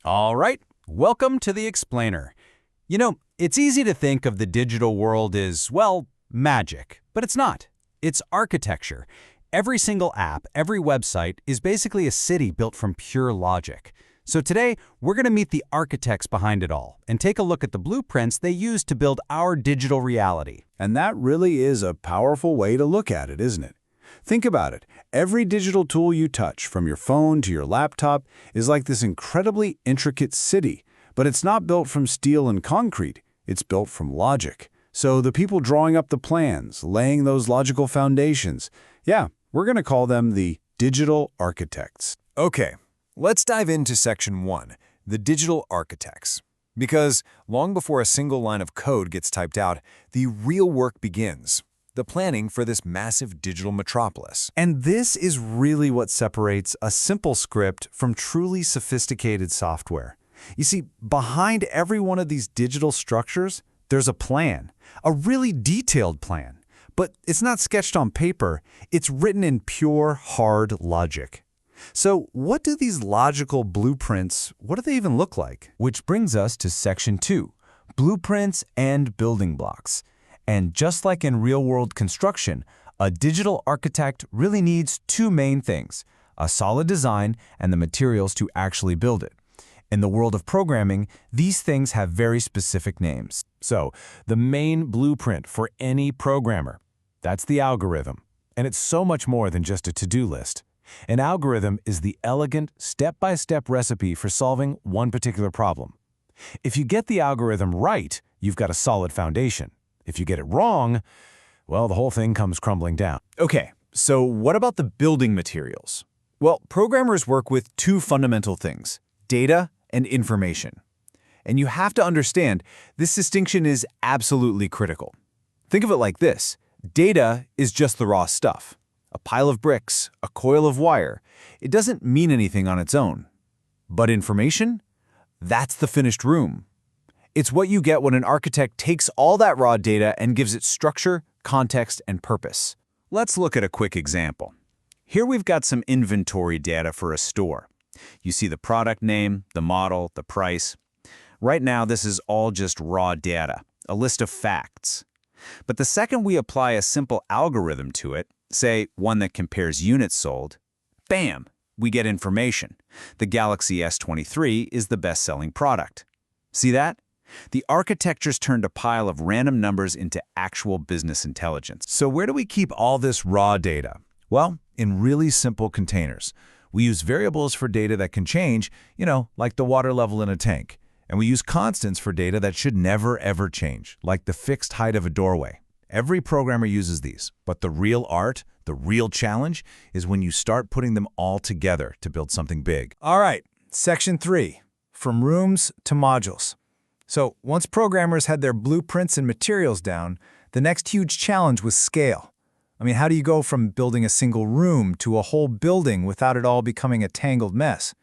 All right, welcome to the Explainer. It's easy to think of the digital world as, well, magic, but it's not. It's architecture. Every single app, every website is basically a city built from pure logic. So today, we're going to meet the architects behind it all and take a look at the blueprints they used to build our digital reality. And that really is a powerful way to look at it, isn't it? Think about it. Every digital tool you touch, from your phone to your laptop, is like this incredibly intricate city. But it's not built from steel and concrete. It's built from logic. So the people drawing up the plans, laying those logical foundations, we're going to call them the digital architects. Okay, let's dive into Section 1, the digital architects. Because long before a single line of code gets typed out, the real work begins. The planning for this massive digital metropolis. And this is really what separates a simple script from truly sophisticated software. You see, behind every one of these digital structures, there's a plan, a really detailed plan. But it's not sketched on paper, it's written in pure, hard logic. So what do these logical blueprints, what do they even look like? Which brings us to Section 2, Blueprints and Building Blocks. And just like in real-world construction, a digital architect really needs two main things, a solid design and the materials to actually build it. In the world of programming, these things have very specific names. So, the main blueprint for any programmer, that's the algorithm. And it's so much more than just a to-do list. An algorithm is the elegant, step-by-step recipe for solving one particular problem. If you get the algorithm right, you've got a solid foundation. If you get it wrong, well, the whole thing comes crumbling down. Okay, so what about the building materials? Well, programmers work with two fundamental things, data and information. And you have to understand, this distinction is absolutely critical. Think of it like this. Data is just the raw stuff. A pile of bricks, a coil of wire. It doesn't mean anything on its own. But information? That's the finished room. It's what you get when an architect takes all that raw data and gives it structure, context, and purpose. Let's look at a quick example. Here we've got some inventory data for a store. You see the product name, the model, the price. Right now, this is all just raw data, a list of facts. But the second we apply a simple algorithm to it, say one that compares units sold, bam, we get information. The Galaxy S23 is the best-selling product. See that? The architecture's turned a pile of random numbers into actual business intelligence. So where do we keep all this raw data? Well, in really simple containers. We use variables for data that can change, like the water level in a tank. And we use constants for data that should never, ever change, like the fixed height of a doorway. Every programmer uses these, but the real art, the real challenge, is when you start putting them all together to build something big. All right, Section 3, from rooms to modules. So once programmers had their blueprints and materials down, the next huge challenge was scale. How do you go from building a single room to a whole building without it all becoming a tangled mess?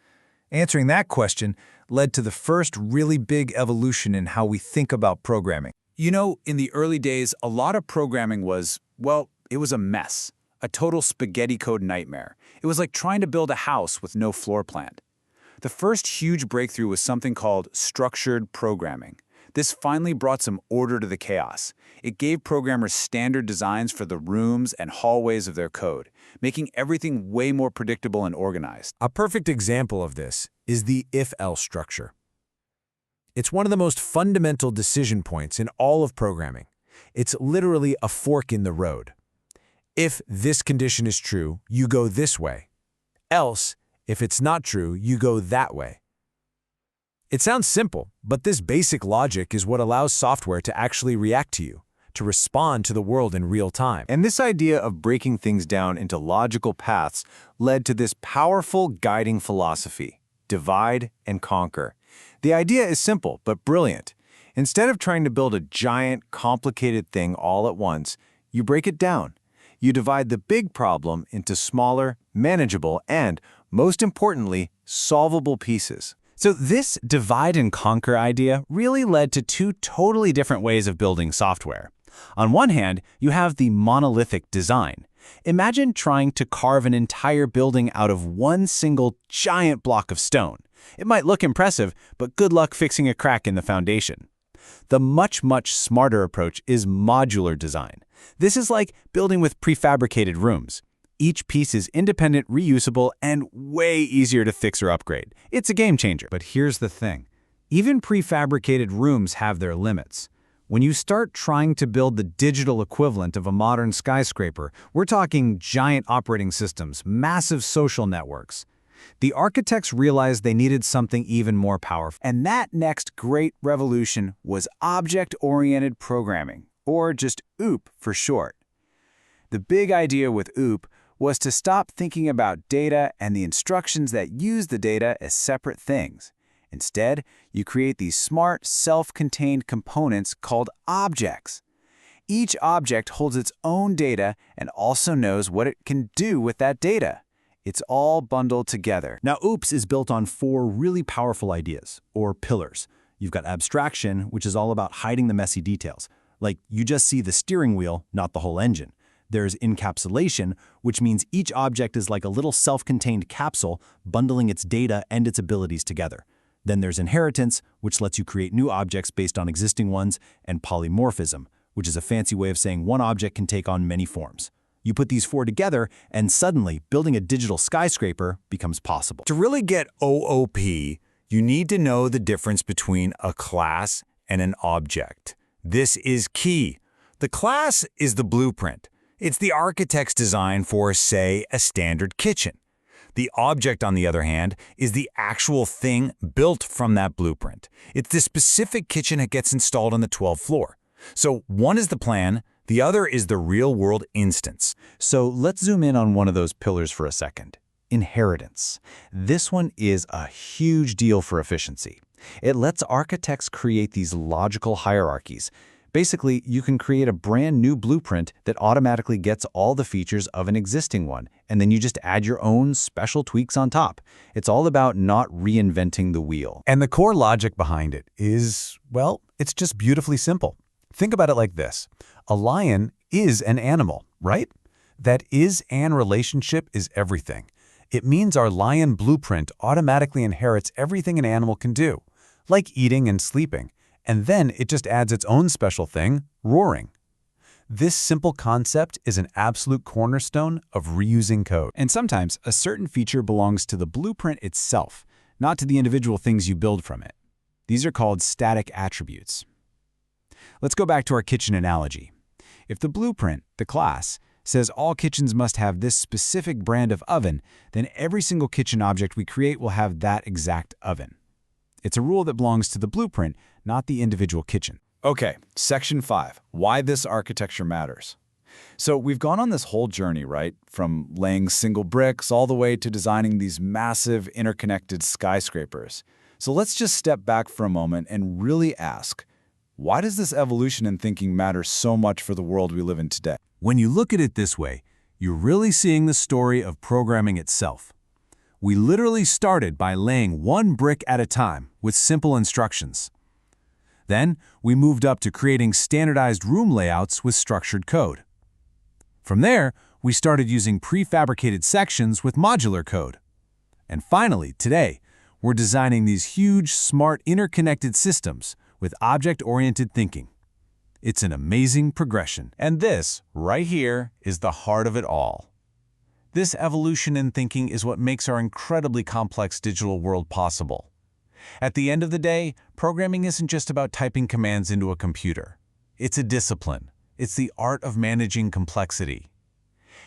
Answering that question led to the first really big evolution in how we think about programming. In the early days, a lot of programming was, it was a mess, a total spaghetti code nightmare. It was like trying to build a house with no floor plan. The first huge breakthrough was something called structured programming. This finally brought some order to the chaos. It gave programmers standard designs for the rooms and hallways of their code, making everything way more predictable and organized. A perfect example of this is the if-else structure. It's one of the most fundamental decision points in all of programming. It's literally a fork in the road. If this condition is true, you go this way. Else, if it's not true, you go that way. It sounds simple, but this basic logic is what allows software to actually react to you, to respond to the world in real time. And this idea of breaking things down into logical paths led to this powerful guiding philosophy, divide and conquer. The idea is simple but brilliant. Instead of trying to build a giant, complicated thing all at once, you break it down. You divide the big problem into smaller, manageable, and, most importantly, solvable pieces. So this divide and conquer idea really led to two totally different ways of building software. On one hand, you have the monolithic design. Imagine trying to carve an entire building out of one single giant block of stone. It might look impressive, but good luck fixing a crack in the foundation. The much smarter approach is modular design. This is like building with prefabricated rooms. Each piece is independent, reusable, and way easier to fix or upgrade. It's a game changer. But here's the thing. Even prefabricated rooms have their limits. When you start trying to build the digital equivalent of a modern skyscraper, we're talking giant operating systems, massive social networks. The architects realized they needed something even more powerful. And that next great revolution was object-oriented programming, or just OOP for short. The big idea with OOP was to stop thinking about data and the instructions that use the data as separate things. Instead, you create these smart, self-contained components called objects. Each object holds its own data and also knows what it can do with that data. It's all bundled together. Now, OOPS is built on 4 really powerful ideas, or pillars. You've got abstraction, which is all about hiding the messy details. Like, you just see the steering wheel, not the whole engine. There's encapsulation, which means each object is like a little self-contained capsule bundling its data and its abilities together. Then there's inheritance, which lets you create new objects based on existing ones, and polymorphism, which is a fancy way of saying one object can take on many forms. You put these 4 together, and suddenly, building a digital skyscraper becomes possible. To really get OOP, you need to know the difference between a class and an object. This is key. The class is the blueprint. It's the architect's design for, say, a standard kitchen. The object, on the other hand, is the actual thing built from that blueprint. It's the specific kitchen that gets installed on the 12th floor. So one is the plan, the other is the real-world instance. So let's zoom in on one of those pillars for a second. Inheritance. This one is a huge deal for efficiency. It lets architects create these logical hierarchies. Basically, you can create a brand new blueprint that automatically gets all the features of an existing one, and then you just add your own special tweaks on top. It's all about not reinventing the wheel. And the core logic behind it is, well, it's just beautifully simple. Think about it like this. A lion is an animal, right? That is-and relationship is everything. It means our lion blueprint automatically inherits everything an animal can do, like eating and sleeping. And then it just adds its own special thing, roaring. This simple concept is an absolute cornerstone of reusing code. And sometimes a certain feature belongs to the blueprint itself, not to the individual things you build from it. These are called static attributes. Let's go back to our kitchen analogy. If the blueprint, the class, says all kitchens must have this specific brand of oven, then every single kitchen object we create will have that exact oven. It's a rule that belongs to the blueprint, not the individual kitchen. Okay, section 5, why this architecture matters. So we've gone on this whole journey, right? From laying single bricks all the way to designing these massive interconnected skyscrapers. So let's just step back for a moment and really ask, why does this evolution in thinking matter so much for the world we live in today? When you look at it this way, you're really seeing the story of programming itself. We literally started by laying one brick at a time with simple instructions. Then, we moved up to creating standardized room layouts with structured code. From there, we started using prefabricated sections with modular code. And finally, today, we're designing these huge, smart, interconnected systems with object-oriented thinking. It's an amazing progression. And this, right here, is the heart of it all. This evolution in thinking is what makes our incredibly complex digital world possible. At the end of the day, programming isn't just about typing commands into a computer. It's a discipline. It's the art of managing complexity.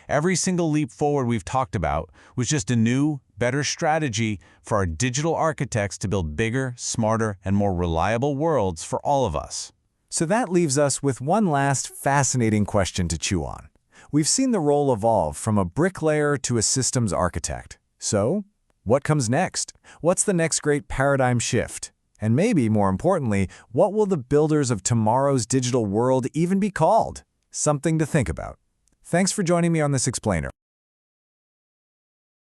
Every single leap forward we've talked about was just a new, better strategy for our digital architects to build bigger, smarter, and more reliable worlds for all of us. So that leaves us with one last fascinating question to chew on. We've seen the role evolve from a bricklayer to a systems architect. So, what comes next? What's the next great paradigm shift? And maybe, more importantly, what will the builders of tomorrow's digital world even be called? Something to think about. Thanks for joining me on this explainer.